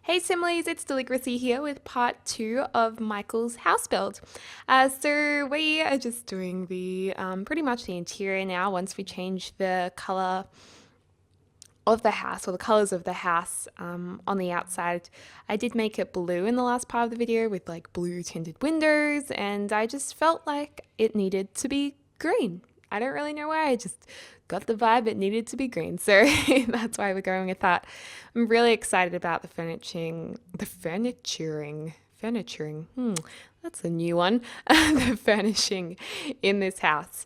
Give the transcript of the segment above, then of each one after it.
Hey Simlies, it's Deligracy here with part 2 of Michael's house build. So we are just doing the pretty much the interior now once we change the color of the house or the colors of the house on the outside. I did make it blue in the last part of the video with like blue tinted windows, and I just felt like it needed to be green. I don't really know why, I just got the vibe it needed to be green. So that's why we're going with that. I'm really excited about furnituring. That's a new one. The furnishing in this house.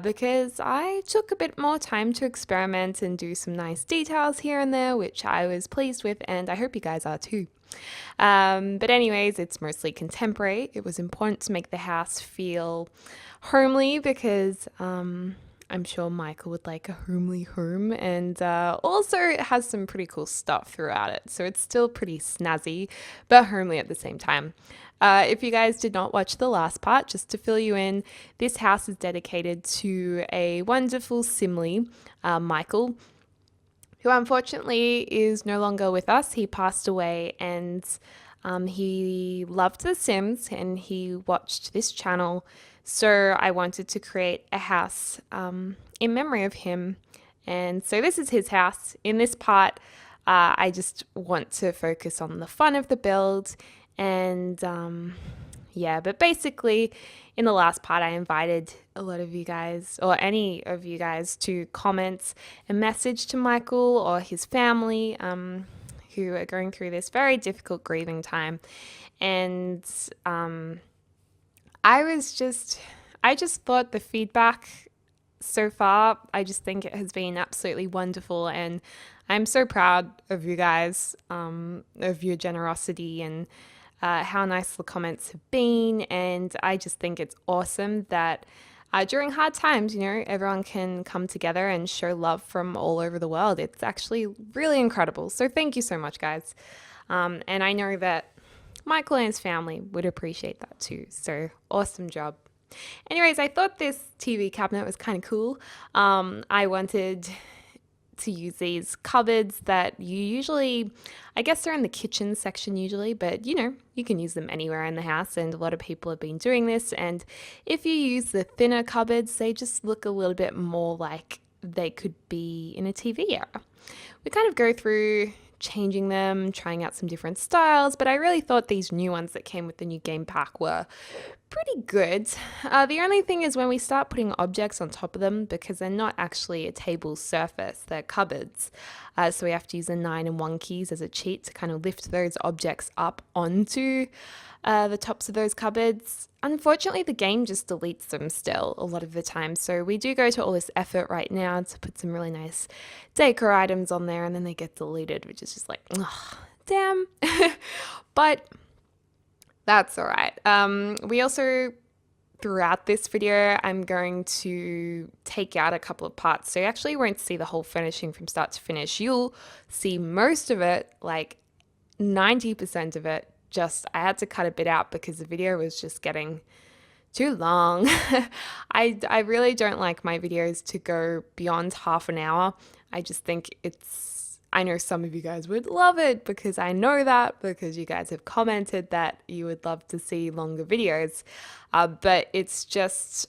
Because I took a bit more time to experiment and do some nice details here and there, which I was pleased with, and I hope you guys are too. But anyways, it's mostly contemporary. It was important to make the house feel homely because I'm sure Michael would like a homely home, and also it has some pretty cool stuff throughout it. So it's still pretty snazzy, but homely at the same time. If you guys did not watch the last part, just to fill you in, this house is dedicated to a wonderful Simlie, Michael, who unfortunately is no longer with us. He passed away, and he loved The Sims and he watched this channel. So I wanted to create a house in memory of him. And so this is his house. In this part, I just want to focus on the fun of the build. And yeah, but basically in the last part, I invited a lot of you guys, or any of you guys, to comment a message to Michael or his family who are going through this very difficult grieving time. And I just thought the feedback so far, I just think it has been absolutely wonderful, and I'm so proud of you guys, of your generosity and how nice the comments have been. And I just think it's awesome that during hard times, you know, everyone can come together and show love from all over the world. It's actually really incredible. So thank you so much, guys. And I know that Michael and his family would appreciate that too. So awesome job. Anyways, I thought this TV cabinet was kind of cool. I wanted to use these cupboards that you usually, I guess they're in the kitchen section usually, but you know, you can use them anywhere in the house, and a lot of people have been doing this. And if you use the thinner cupboards, they just look a little bit more like they could be in a TV era. We kind of go through changing them, trying out some different styles, but I really thought these new ones that came with the new game pack were pretty good. The only thing is when we start putting objects on top of them, because they're not actually a table surface, they're cupboards. So we have to use the 9 and 1 keys as a cheat to kind of lift those objects up onto the tops of those cupboards. Unfortunately, the game just deletes them still a lot of the time. So we do go to all this effort right now to put some really nice decor items on there, and then they get deleted, which is just like, oh, damn. But that's all right. We also, throughout this video, I'm going to take out a couple of parts. So you actually won't see the whole furnishing from start to finish. You'll see most of it, like 90% of it. Just I had to cut a bit out because the video was just getting too long. I really don't like my videos to go beyond half an hour. I just think I know some of you guys would love it because I know that, because you guys have commented that you would love to see longer videos. But it's just,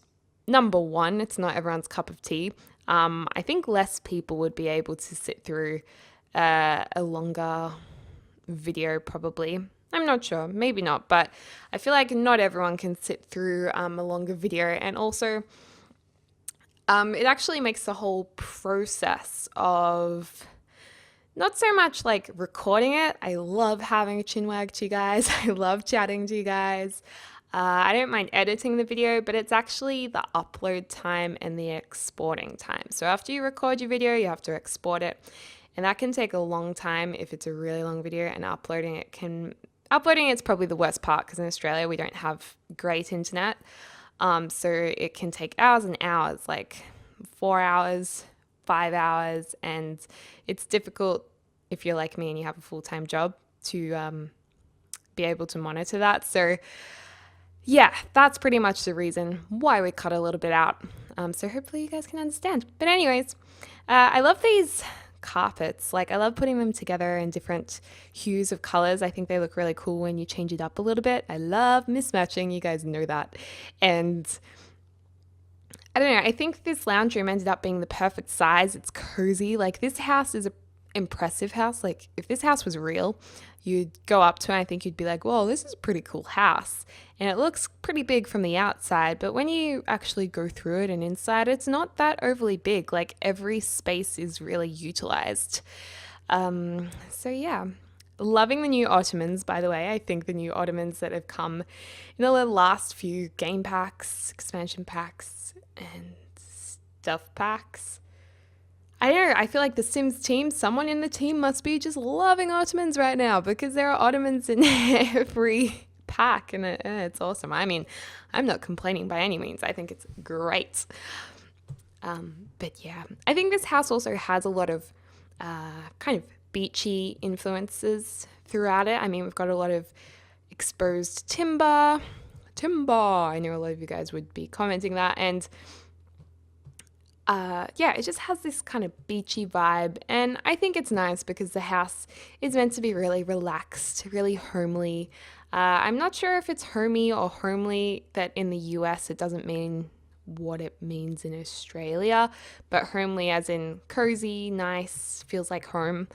number one, it's not everyone's cup of tea. I think less people would be able to sit through a longer video probably. I'm not sure, maybe not, but I feel like not everyone can sit through a longer video. And also, it actually makes the whole process of not so much like recording it. I love having a chinwag to you guys. I love chatting to you guys. I don't mind editing the video, but it's actually the upload time and the exporting time. So after you record your video, you have to export it. And that can take a long time if it's a really long video, and uploading it's probably the worst part because in Australia we don't have great internet. So it can take hours and hours, like 4 hours, 5 hours, and it's difficult if you're like me and you have a full-time job to be able to monitor that. So yeah, that's pretty much the reason why we cut a little bit out. So hopefully you guys can understand. But anyways, I love these carpets. Like, I love putting them together in different hues of colors. I think they look really cool when you change it up a little bit. I love mismatching. You guys know that. And I don't know. I think this lounge room ended up being the perfect size. It's cozy. Like, this house is a impressive house. Like, if this house was real, you'd go up to it and I think you'd be like, whoa, this is a pretty cool house. And it looks pretty big from the outside, but when you actually go through it and inside, it's not that overly big. Like, every space is really utilized. So yeah, loving the new ottomans, by the way. I think the new ottomans that have come in the last few game packs, expansion packs, and stuff packs. I don't know, I feel like the Sims team, someone in the team must be just loving ottomans right now because there are ottomans in every pack and it's awesome. I mean, I'm not complaining by any means. I think it's great. But yeah, I think this house also has a lot of kind of beachy influences throughout it. I mean, we've got a lot of exposed timber. I know a lot of you guys would be commenting that. And yeah, it just has this kind of beachy vibe. And I think it's nice because the house is meant to be really relaxed, really homely. I'm not sure if it's homey or homely, that in the US it doesn't mean what it means in Australia, but homely as in cozy, nice, feels like home.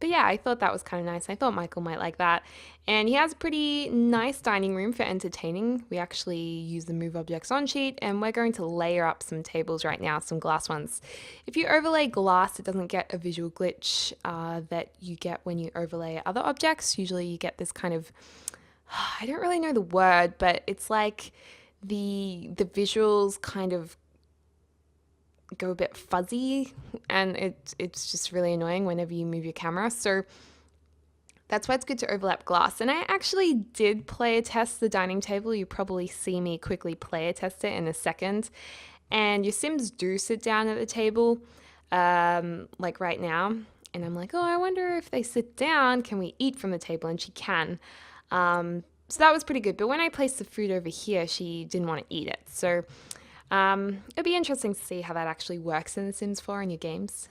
But yeah, I thought that was kind of nice. I thought Mchael might like that. And he has a pretty nice dining room for entertaining. We actually use the move objects on sheet and we're going to layer up some tables right now, some glass ones. If you overlay glass, it doesn't get a visual glitch that you get when you overlay other objects. Usually you get this kind of, I don't really know the word, but it's like the visuals kind of go a bit fuzzy and it's just really annoying whenever you move your camera. So that's why it's good to overlap glass. And I actually did player test the dining table. You probably see me quickly player test it in a second. And your Sims do sit down at the table, like right now. And I'm like, oh, I wonder if they sit down, can we eat from the table? And she can. So that was pretty good. But when I placed the food over here, she didn't want to eat it. So it'll be interesting to see how that actually works in The Sims 4 in your games.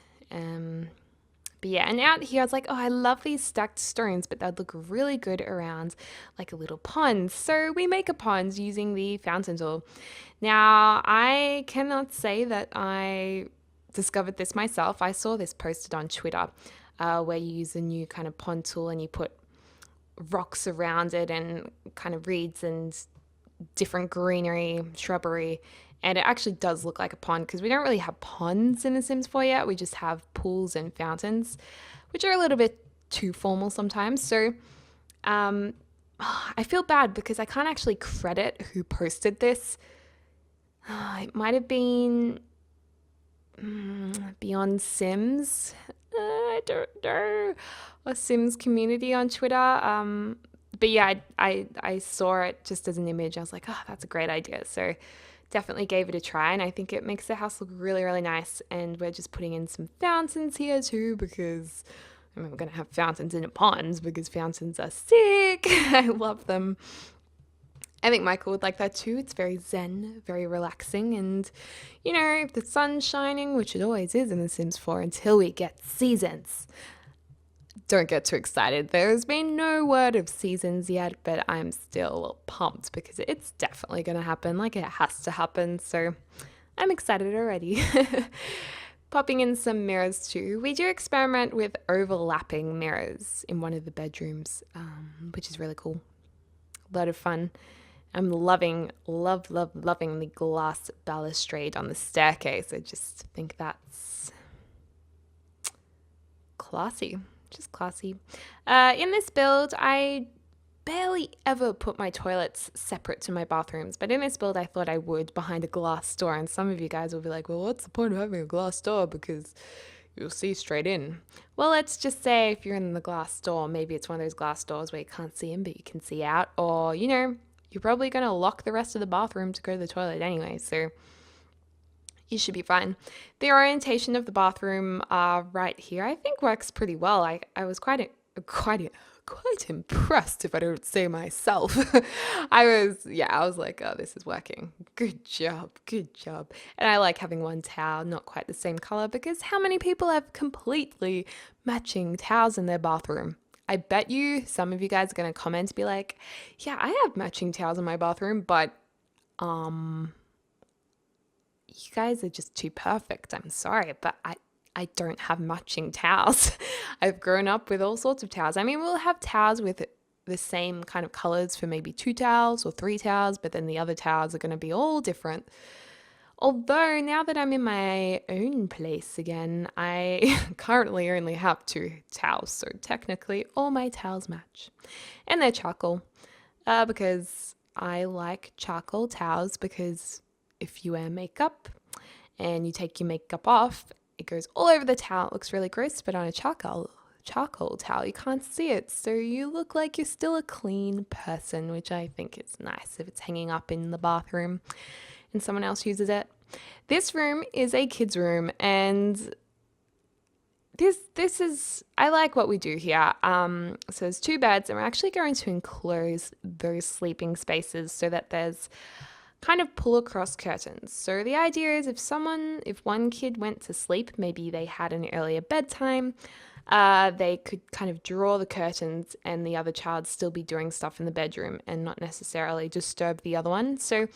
But yeah, and out here I was like, oh, I love these stacked stones, but they'd look really good around like a little pond. So we make a pond using the fountain tool. Now, I cannot say that I discovered this myself. I saw this posted on Twitter where you use a new kind of pond tool and you put rocks around it and kind of reeds and different greenery, shrubbery. And it actually does look like a pond because we don't really have ponds in The Sims 4 yet. We just have pools and fountains, which are a little bit too formal sometimes. So I feel bad because I can't actually credit who posted this. It might have been Beyond Sims. I don't know. A Sims community on Twitter. But yeah, I saw it just as an image. I was like, oh, that's a great idea. So definitely gave it a try, and I think it makes the house look really, really nice. And we're just putting in some fountains here too because I mean, we're going to have fountains in a pond because fountains are sick. I love them. I think Mchael would like that too. It's very zen, very relaxing. And, you know, if the sun's shining, which it always is in The Sims 4 until we get seasons. Don't get too excited. There's been no word of seasons yet, but I'm still pumped because it's definitely going to happen. Like, it has to happen. So I'm excited already. Popping in some mirrors too. We do experiment with overlapping mirrors in one of the bedrooms, which is really cool. A lot of fun. I'm loving the glass balustrade on the staircase. I just think that's classy. Just classy. In this build, I barely ever put my toilets separate to my bathrooms, but in this build I thought I would behind a glass door, and some of you guys will be like, well, what's the point of having a glass door because you'll see straight in. Well, let's just say if you're in the glass door, maybe it's one of those glass doors where you can't see in but you can see out, or, you know, you're probably going to lock the rest of the bathroom to go to the toilet anyway, so you should be fine. The orientation of the bathroom right here, I think works pretty well. I was quite quite impressed, if I don't say myself. I was like, oh, this is working. Good job, good job. And I like having one towel, not quite the same color, because how many people have completely matching towels in their bathroom? I bet you some of you guys are going to comment and be like, yeah, I have matching towels in my bathroom, but you guys are just too perfect. I'm sorry, but I don't have matching towels. I've grown up with all sorts of towels. I mean, we'll have towels with the same kind of colors for maybe 2 towels or 3 towels, but then the other towels are going to be all different. Although now that I'm in my own place again, I currently only have 2 towels, so technically all my towels match. And they're charcoal, because I like charcoal towels, because if you wear makeup and you take your makeup off, it goes all over the towel. It looks really gross, but on a charcoal towel, you can't see it. So you look like you're still a clean person, which I think is nice if it's hanging up in the bathroom and someone else uses it. This room is a kid's room, and this is, I like what we do here. So there's 2 beds, and we're actually going to enclose those sleeping spaces so that there's kind of pull across curtains. So the idea is if one kid went to sleep, maybe they had an earlier bedtime, they could kind of draw the curtains and the other child still be doing stuff in the bedroom and not necessarily disturb the other one. So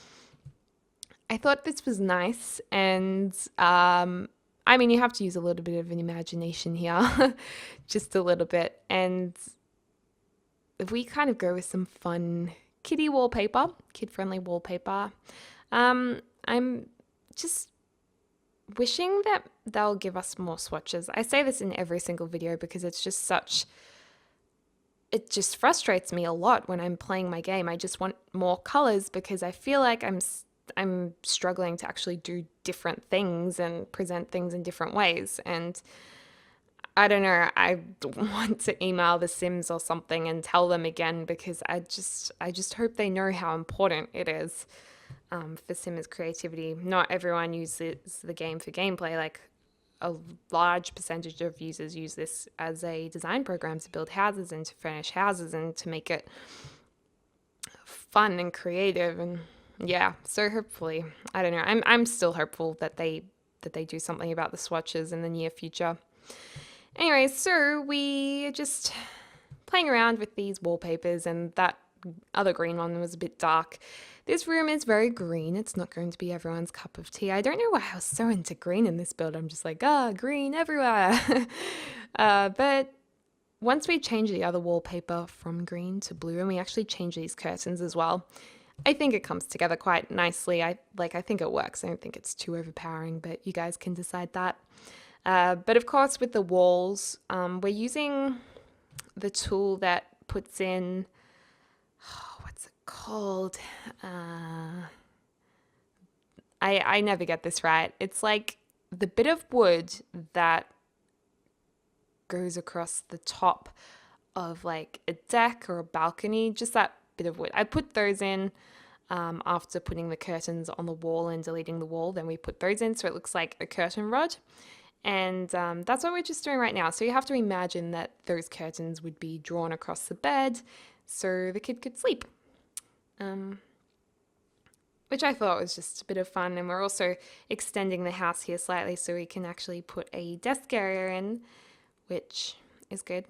I thought this was nice, and I mean, you have to use a little bit of an imagination here, just a little bit. And if we kind of go with some fun kitty wallpaper, kid-friendly wallpaper. I'm just wishing that they'll give us more swatches. I say this in every single video because it's just it just frustrates me a lot when I'm playing my game. I just want more colors because I feel like I'm struggling to actually do different things and present things in different ways. And I don't know, I want to email The Sims or something and tell them again, because I just hope they know how important it is for Sims creativity. Not everyone uses the game for gameplay. Like, a large percentage of users use this as a design program to build houses and to furnish houses and to make it fun and creative. And yeah, so hopefully, I don't know, I'm still hopeful that they do something about the swatches in the near future. Anyway, so we just playing around with these wallpapers, and that other green one was a bit dark. This room is very green. It's not going to be everyone's cup of tea. I don't know why I was so into green in this build. I'm just like, green everywhere. But once we change the other wallpaper from green to blue, and we actually change these curtains as well, I think it comes together quite nicely. I think it works. I don't think it's too overpowering, but you guys can decide that. But of course, with the walls, we're using the tool that puts in, what's it called? I never get this right. It's like the bit of wood that goes across the top of like a deck or a balcony, just that bit of wood. I put those in after putting the curtains on the wall and deleting the wall. Then we put those in so it looks like a curtain rod. And that's what we're just doing right now. So you have to imagine that those curtains would be drawn across the bed so the kid could sleep, which I thought was just a bit of fun. And we're also extending the house here slightly so we can actually put a desk area in, which is good.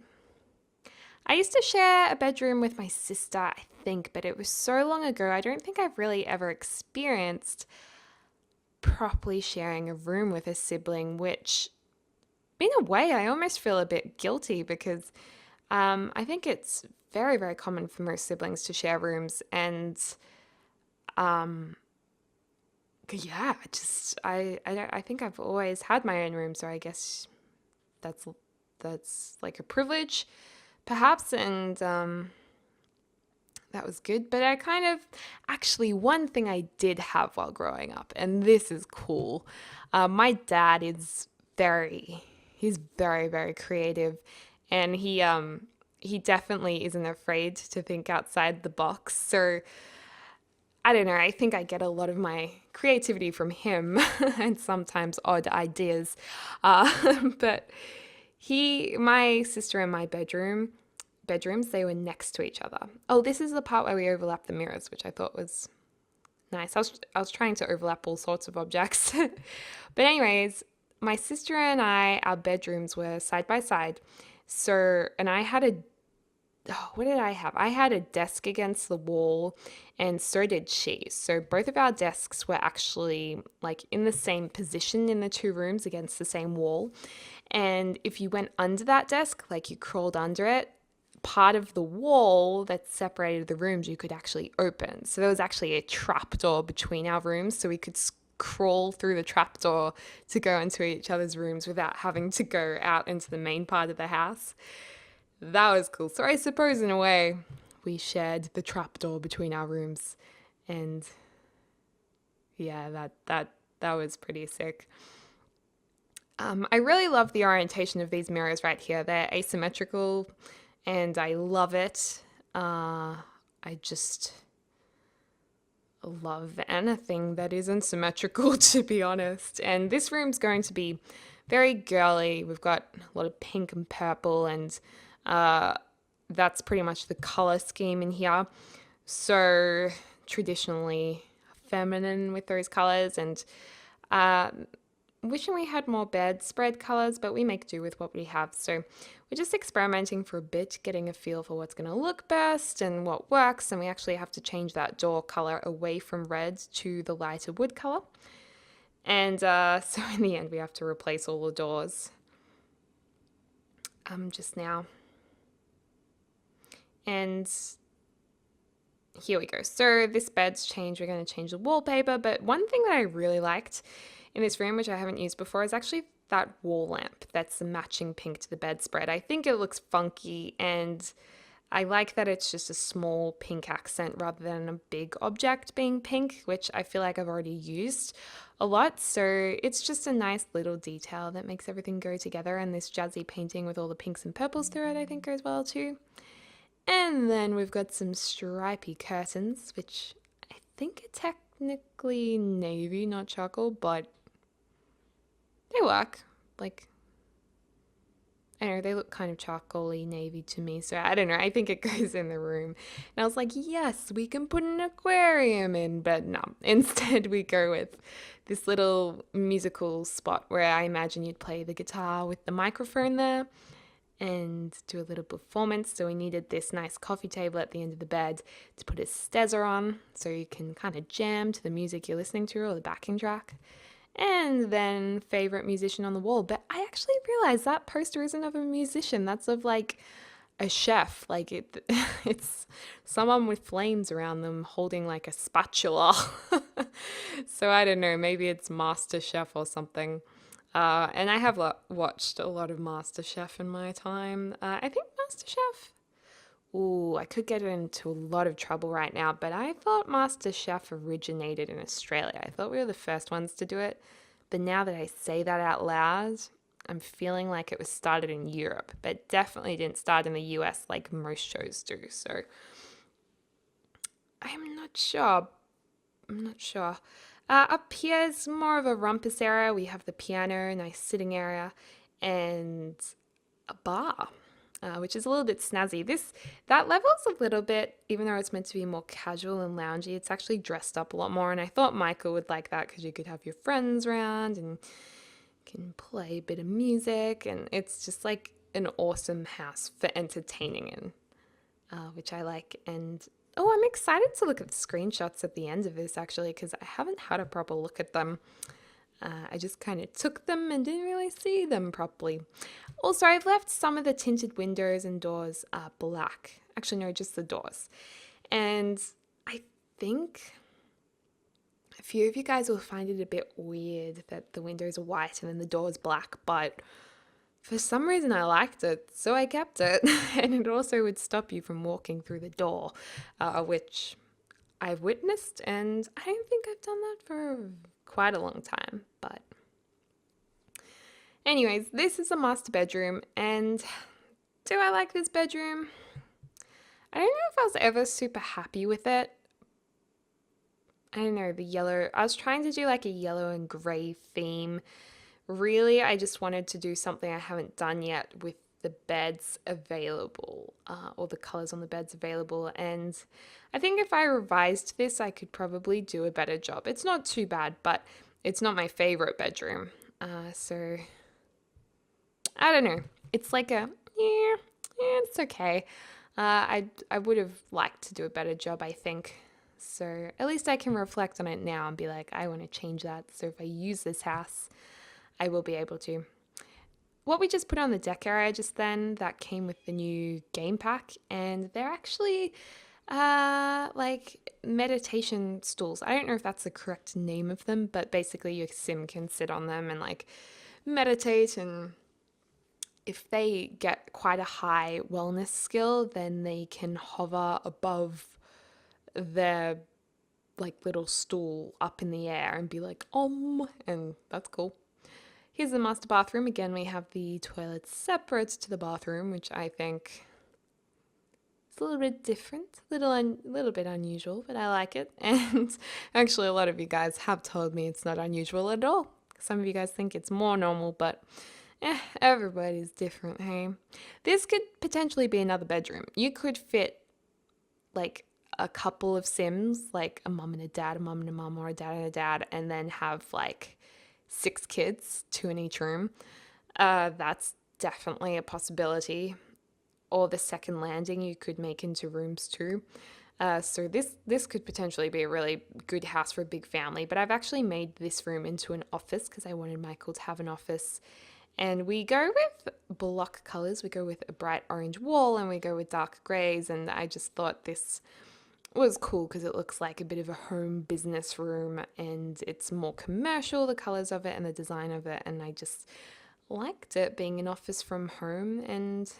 I used to share a bedroom with my sister, I think, but it was so long ago. I don't think I've really ever experienced properly sharing a room with a sibling, which in a way I almost feel a bit guilty because I think it's very, very common for most siblings to share rooms. And yeah, I think I've always had my own room, so I guess that's like a privilege perhaps. And that was good. But I kind of, actually, one thing I did have while growing up, and this is cool. My dad is he's very, very creative, and he definitely isn't afraid to think outside the box. So I don't know, I think I get a lot of my creativity from him and sometimes odd ideas. But my sister in my bedroom, bedrooms, they were next to each other. Oh, this is the part where we overlap the mirrors, which I thought was nice. I was trying to overlap all sorts of objects. But anyways, my sister and I, our bedrooms were side by side. So, and I had a what did I have? I had a desk against the wall, and so did she. So both of our desks were actually like in the same position in the two rooms against the same wall. And if you went under that desk, like you crawled under it, part of the wall that separated the rooms you could actually open. So there was actually a trap door between our rooms, so we could crawl through the trap door to go into each other's rooms without having to go out into the main part of the house. That was cool. So I suppose in a way we shared the trapdoor between our rooms, and yeah, that was pretty sick. I really love the orientation of these mirrors right here. They're asymmetrical, and I love it. I just love anything that isn't symmetrical, to be honest. And this room's going to be very girly. We've got a lot of pink and purple, and that's pretty much the color scheme in here. So traditionally feminine with those colors, and wishing we had more bedspread colors, but we make do with what we have. So we're just experimenting for a bit, getting a feel for what's going to look best and what works. And we actually have to change that door color away from red to the lighter wood color. And so in the end, we have to replace all the doors just now. And here we go. So this bed's changed. We're going to change the wallpaper. But one thing that I really liked in this room, which I haven't used before, is actually that wall lamp that's the matching pink to the bedspread. I think it looks funky, and I like that it's just a small pink accent rather than a big object being pink, which I feel like I've already used a lot. So it's just a nice little detail that makes everything go together, and this jazzy painting with all the pinks and purples through it I think goes well too. And then we've got some stripy curtains, which I think are technically navy, not charcoal, but they work. Like, I don't know, they look kind of charcoaly navy to me, so I don't know, I think it goes in the room. And I was like, yes, we can put an aquarium in, but no. Instead, we go with this little musical spot where I imagine you'd play the guitar with the microphone there and do a little performance. So we needed this nice coffee table at the end of the bed to put a stezzer on, so you can kind of jam to the music you're listening to or the backing track. And then favorite musician on the wall. But I actually realized that poster isn't of a musician. That's of like a chef. Like it's someone with flames around them holding like a spatula. So I don't know, maybe it's Master Chef or something. And I have watched a lot of Master Chef in my time. I think Master Chef. Ooh, I could get into a lot of trouble right now, but I thought Master Chef originated in Australia. I thought we were the first ones to do it. But now that I say that out loud, I'm feeling like it was started in Europe, but definitely didn't start in the US like most shows do. So I'm not sure. Up here is more of a rumpus area. We have the piano, nice sitting area, and a bar. Which is a little bit snazzy. That level's a little bit, even though it's meant to be more casual and loungy, it's actually dressed up a lot more. And I thought Mchael would like that because you could have your friends around and can play a bit of music. And it's just like an awesome house for entertaining in, which I like. And I'm excited to look at the screenshots at the end of this actually, because I haven't had a proper look at them. I just kind of took them and didn't really see them properly. Also, I've left some of the tinted windows and doors black. Actually, no, just the doors. And I think a few of you guys will find it a bit weird that the windows are white and then the door's black, but for some reason I liked it, so I kept it. And it also would stop you from walking through the door, which I've witnessed, and I don't think I've done that for quite a long time. But anyways, this is a master bedroom, and do I like this bedroom? I don't know if I was ever super happy with it. I don't know, the yellow, I was trying to do like a yellow and grey theme. Really, I just wanted to do something I haven't done yet with the beds available, or the colors on the beds available. And I think if I revised this, I could probably do a better job. It's not too bad, but it's not my favorite bedroom. So I don't know. It's like yeah, it's okay. I would have liked to do a better job, I think. So at least I can reflect on it now and be like, I want to change that. So if I use this house, I will be able to. What we just put on the deck area just then, that came with the new game pack, and they're actually like meditation stools. I don't know if that's the correct name of them, but basically your sim can sit on them and like meditate, and if they get quite a high wellness skill, then they can hover above their like little stool up in the air and be like and that's cool. Here's the master bathroom. Again, we have the toilet separate to the bathroom, which I think is a little bit different, little bit unusual, but I like it. And actually, a lot of you guys have told me it's not unusual at all. Some of you guys think it's more normal, but everybody's different, hey? This could potentially be another bedroom. You could fit like a couple of Sims, like a mum and a dad, a mum and a mum, or a dad and a dad, and then have like 6 kids, 2 in each room. That's definitely a possibility. Or the second landing you could make into rooms too. So this could potentially be a really good house for a big family. But I've actually made this room into an office because I wanted Michael to have an office. And we go with block colors. We go with a bright orange wall and we go with dark grays. And I just thought this was cool because it looks like a bit of a home business room, and it's more commercial, the colors of it and the design of it. And I just liked it being an office from home. And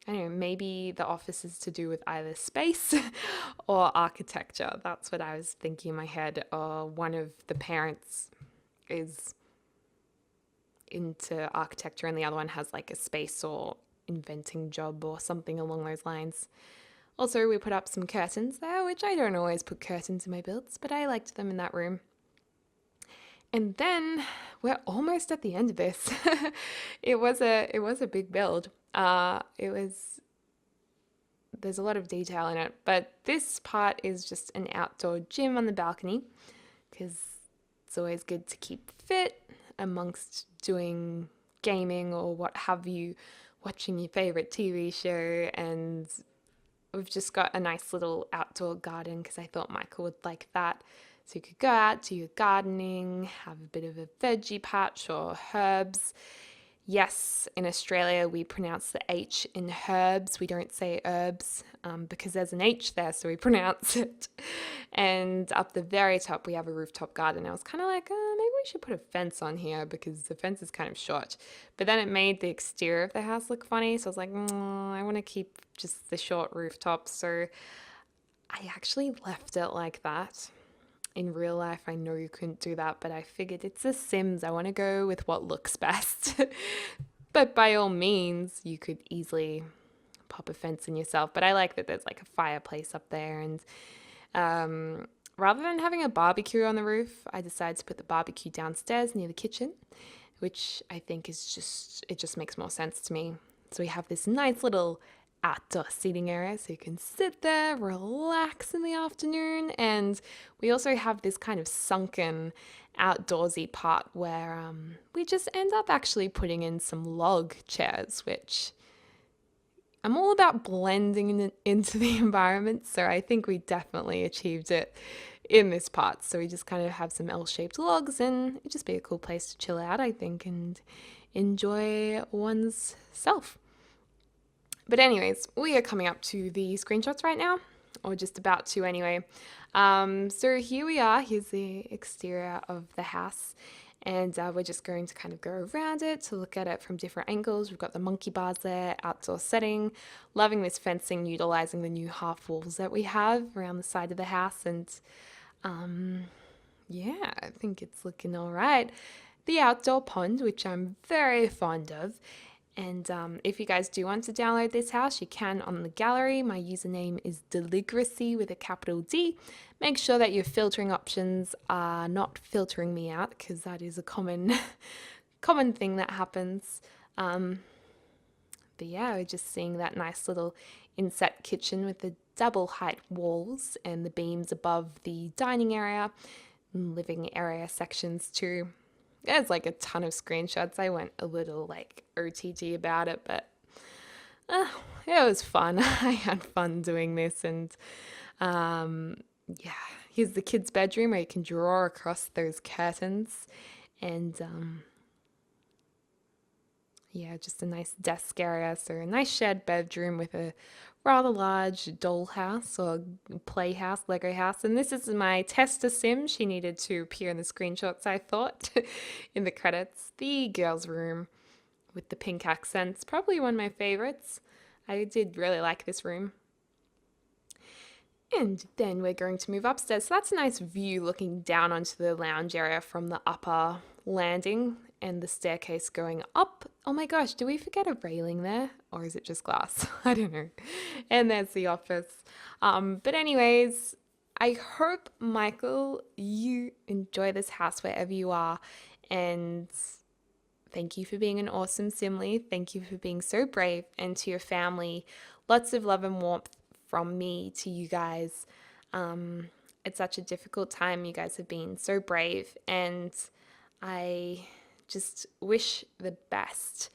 I don't know, maybe the office is to do with either space or architecture. That's what I was thinking in my head. Or one of the parents is into architecture and the other one has like a space or inventing job or something along those lines. Also, we put up some curtains there, which I don't always put curtains in my builds, but I liked them in that room. And then we're almost at the end of this. It was a big build. There's a lot of detail in it, but this part is just an outdoor gym on the balcony because it's always good to keep fit amongst doing gaming or what have you, watching your favorite TV show. And we've just got a nice little outdoor garden because I thought Michael would like that. So you could go out, do your gardening, have a bit of a veggie patch or herbs. Yes, in Australia we pronounce the H in herbs. We don't say herbs because there's an H there, so we pronounce it. And up the very top we have a rooftop garden. I was kind of like, maybe we should put a fence on here because the fence is kind of short. But then it made the exterior of the house look funny, so I was like, I want to keep just the short rooftop. So I actually left it like that. In real life, I know you couldn't do that, but I figured it's The Sims. I want to go with what looks best. But by all means, you could easily pop a fence in yourself. But I like that there's like a fireplace up there. And rather than having a barbecue on the roof, I decided to put the barbecue downstairs near the kitchen, which I think is it just makes more sense to me. So we have this nice little outdoor seating area so you can sit there, relax in the afternoon. And we also have this kind of sunken outdoorsy part where we just end up actually putting in some log chairs, which I'm all about blending into the environment. So I think we definitely achieved it in this part. So we just kind of have some L-shaped logs, and it'd just be a cool place to chill out, I think, and enjoy one's self. But anyways, we are coming up to the screenshots right now, or just about to anyway. So here we are. Here's the exterior of the house. And we're just going to kind of go around it to look at it from different angles. We've got the monkey bars there, outdoor setting. Loving this fencing, utilizing the new half walls that we have around the side of the house. And yeah, I think it's looking all right. The outdoor pond, which I'm very fond of. And if you guys do want to download this house, you can on the gallery. My username is Deligracy with a capital D. Make sure that your filtering options are not filtering me out, because that is a common thing that happens. But yeah, we're just seeing that nice little inset kitchen with the double height walls and the beams above the dining area and living area sections too. There's like a ton of screenshots. I went a little like OTT about it, but uh, it was fun. I had fun doing this, and yeah, here's the kids' bedroom where you can draw across those curtains, and yeah, just a nice desk area. So a nice shared bedroom with a rather large dollhouse or playhouse, Lego house. And this is my tester sim. She needed to appear in the screenshots, I thought, in the credits. The girls' room with the pink accents, probably one of my favorites. I did really like this room. And then we're going to move upstairs. So that's a nice view looking down onto the lounge area from the upper landing and the staircase going up. Oh my gosh, do we forget a railing there? Or is it just glass? I don't know. And there's the office. But anyways, I hope, Michael, you enjoy this house wherever you are. And thank you for being an awesome Simly. Thank you for being so brave. And to your family, lots of love and warmth from me to you guys. It's such a difficult time. You guys have been so brave, and I just wish the best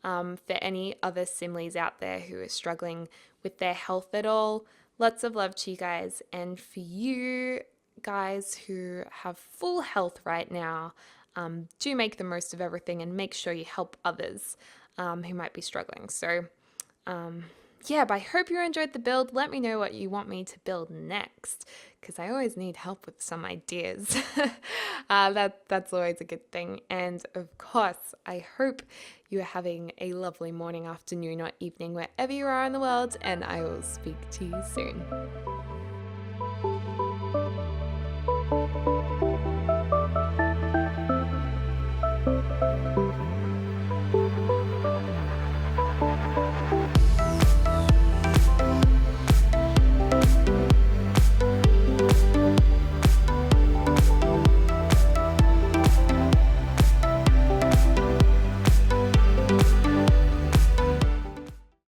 for any other Simlies out there who are struggling with their health at all. Lots of love to you guys, and for you guys who have full health right now, do make the most of everything and make sure you help others who might be struggling. So, yeah, but I hope you enjoyed the build. Let me know what you want me to build next, because I always need help with some ideas. That's always a good thing. And of course, I hope you are having a lovely morning, afternoon, or evening wherever you are in the world, and I will speak to you soon.